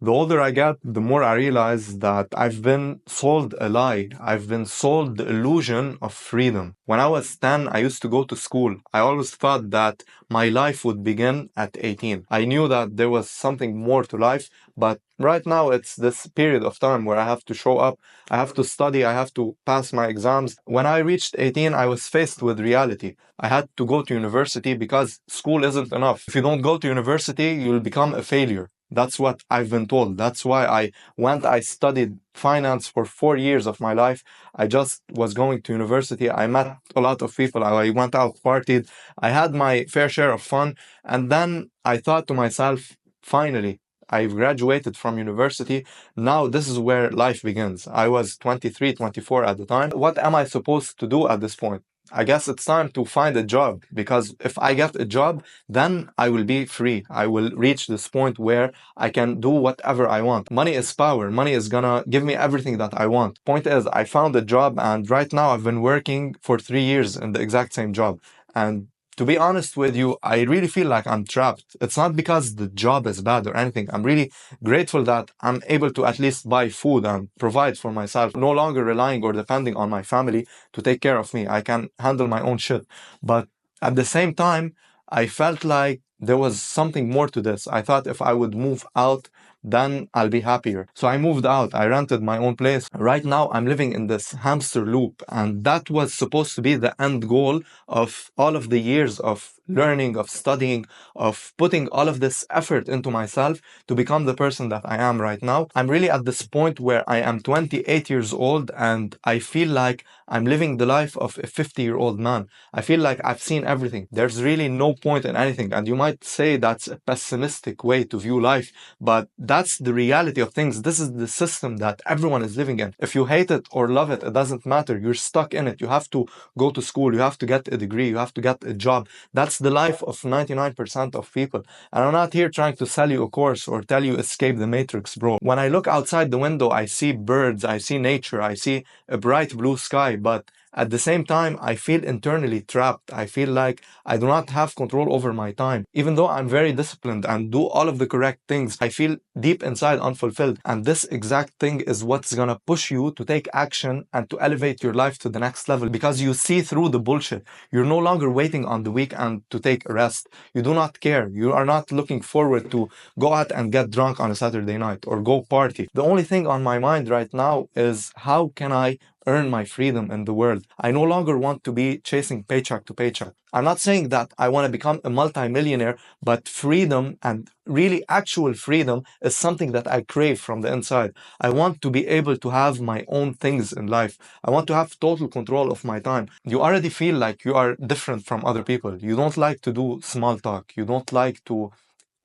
The older I get, the more I realize that I've been sold a lie. I've been sold the illusion of freedom. When I was 10, I used to go to school. I always thought that my life would begin at 18. I knew that there was something more to life, but right now it's this period of time where I have to show up, I have to study, I have to pass my exams. When I reached 18, I was faced with reality. I had to go to university because school isn't enough. If you don't go to university, you'll become a failure. That's what I've been told. That's why I studied finance for 4 years of my life. I just was going to university. I met a lot of people. I went out, partied. I had my fair share of fun. And then I thought to myself, finally, I've graduated from university. Now this is where life begins. I was 23, 24 at the time. What am I supposed to do at this point? I guess it's time to find a job, because if I get a job, then I will be free. I will reach this point where I can do whatever I want. Money is power. Money is gonna give me everything that I want. Point is, I found a job, and right now I've been working for 3 years in the exact same job. And to be honest with you, I really feel like I'm trapped. It's not because the job is bad or anything. I'm really grateful that I'm able to at least buy food and provide for myself, no longer relying or depending on my family to take care of me. I can handle my own shit. But at the same time, I felt like there was something more to this. I thought if I would move out, then I'll be happier. So I moved out. I rented my own place. Right now, I'm living in this hamster loop. And that was supposed to be the end goal of all of the years of learning, of studying, of putting all of this effort into myself to become the person that I am right now. I'm really at this point where I am 28 years old and I feel like I'm living the life of a 50-year-old man. I feel like I've seen everything. There's really no point in anything. And you might say that's a pessimistic way to view life, but that's the reality of things. This is the system that everyone is living in. If you hate it or love it, it doesn't matter. You're stuck in it. You have to go to school. You have to get a degree. You have to get a job. That's the life of 99% of people. And I'm not here trying to sell you a course or tell you escape the matrix, bro. When I look outside the window, I see birds, I see nature, I see a bright blue sky, but at the same time, I feel internally trapped. I feel like I do not have control over my time. Even though I'm very disciplined and do all of the correct things, I feel deep inside unfulfilled. And this exact thing is what's gonna push you to take action and to elevate your life to the next level, because you see through the bullshit. You're no longer waiting on the weekend to take a rest. You do not care. You are not looking forward to go out and get drunk on a Saturday night or go party. The only thing on my mind right now is how can I earn my freedom in the world. I no longer want to be chasing paycheck to paycheck. I'm not saying that I want to become a multimillionaire, but freedom, and really actual freedom, is something that I crave from the inside. I want to be able to have my own things in life. I want to have total control of my time. You already feel like you are different from other people. You don't like to do small talk. You don't like to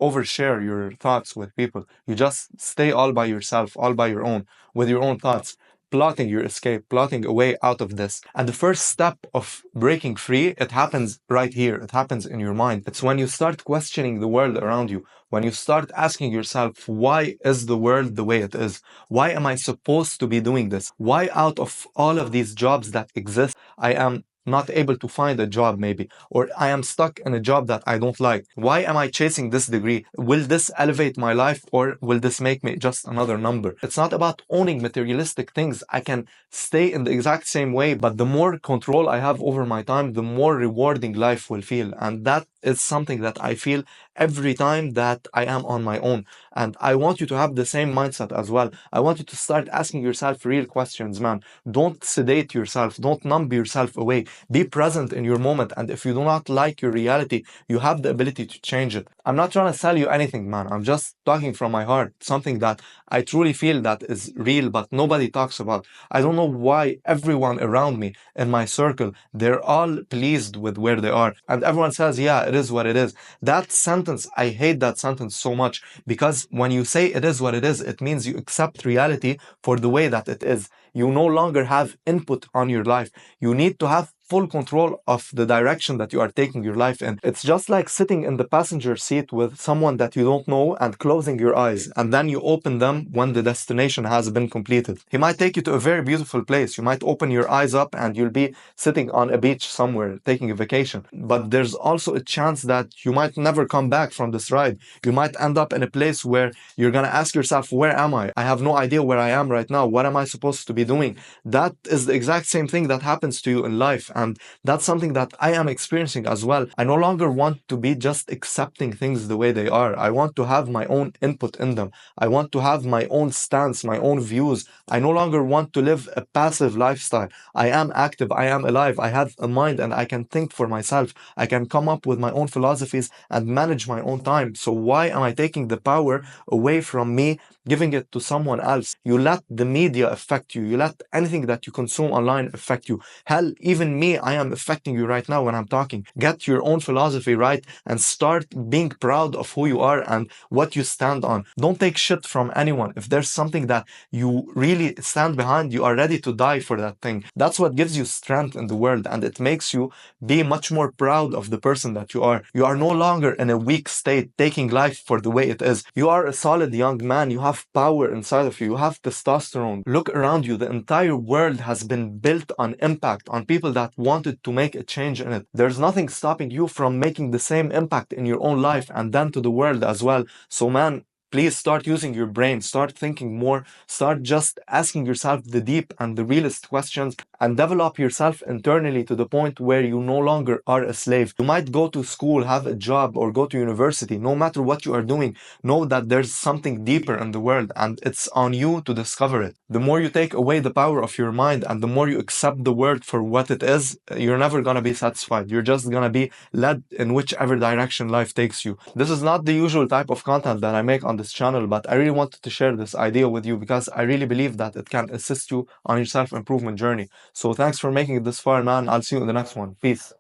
overshare your thoughts with people. You just stay all by yourself, all by your own, with your own thoughts, plotting your escape, plotting a way out of this. And the first step of breaking free, it happens right here. It happens in your mind. It's when you start questioning the world around you, when you start asking yourself, why is the world the way it is? Why am I supposed to be doing this? Why out of all of these jobs that exist, I am not able to find a job maybe, or I am stuck in a job that I don't like? Why am I chasing this degree? Will this elevate my life, or will this make me just another number? It's not about owning materialistic things. I can stay in the exact same way, but the more control I have over my time, the more rewarding life will feel. And that is something that I feel every time that I am on my own. And I want you to have the same mindset as well. I want you to start asking yourself real questions, man. Don't sedate yourself. Don't numb yourself away. Be present in your moment. And if you do not like your reality, you have the ability to change it. I'm not trying to sell you anything, man. I'm just talking from my heart. Something that I truly feel that is real, but nobody talks about. I don't know why everyone around me in my circle, they're all pleased with where they are. And everyone says, yeah, it is what it is. That sentence, I hate that sentence so much, because when you say it is what it is, it means you accept reality for the way that it is. You no longer have input on your life. You need to have full control of the direction that you are taking your life in. It's just like sitting in the passenger seat with someone that you don't know and closing your eyes, and then you open them when the destination has been completed. He might take you to a very beautiful place. You might open your eyes up and you'll be sitting on a beach somewhere taking a vacation. But there's also a chance that you might never come back from this ride. You might end up in a place where you're going to ask yourself, where am I? I have no idea where I am right now. What am I supposed to be doing? That is the exact same thing that happens to you in life. And that's something that I am experiencing as well. I no longer want to be just accepting things the way they are. I want to have my own input in them. I want to have my own stance, my own views. I no longer want to live a passive lifestyle. I am active. I am alive. I have a mind and I can think for myself. I can come up with my own philosophies and manage my own time. So why am I taking the power away from me, giving it to someone else? You let the media affect you. You let anything that you consume online affect you. Hell, even me, I am affecting you right now when I'm talking. Get your own philosophy right and start being proud of who you are and what you stand on. Don't take shit from anyone. If there's something that you really stand behind, you are ready to die for that thing. That's what gives you strength in the world, and it makes you be much more proud of the person that you are. You are no longer in a weak state, taking life for the way it is. You are a solid young man. You have power inside of you. You have testosterone. Look around you. The entire world has been built on impact, on people that wanted to make a change in it. There's nothing stopping you from making the same impact in your own life and then to the world as well. So man, please start using your brain, start thinking more, start just asking yourself the deep and the realist questions, and develop yourself internally to the point where you no longer are a slave. You might go to school, have a job, or go to university. No matter what you are doing, know that there's something deeper in the world and it's on you to discover it. The more you take away the power of your mind and the more you accept the world for what it is, you're never going to be satisfied. You're just going to be led in whichever direction life takes you. This is not the usual type of content that I make on this channel, but I really wanted to share this idea with you because I really believe that it can assist you on your self-improvement journey. So thanks for making it this far, man. I'll see you in the next one. Peace.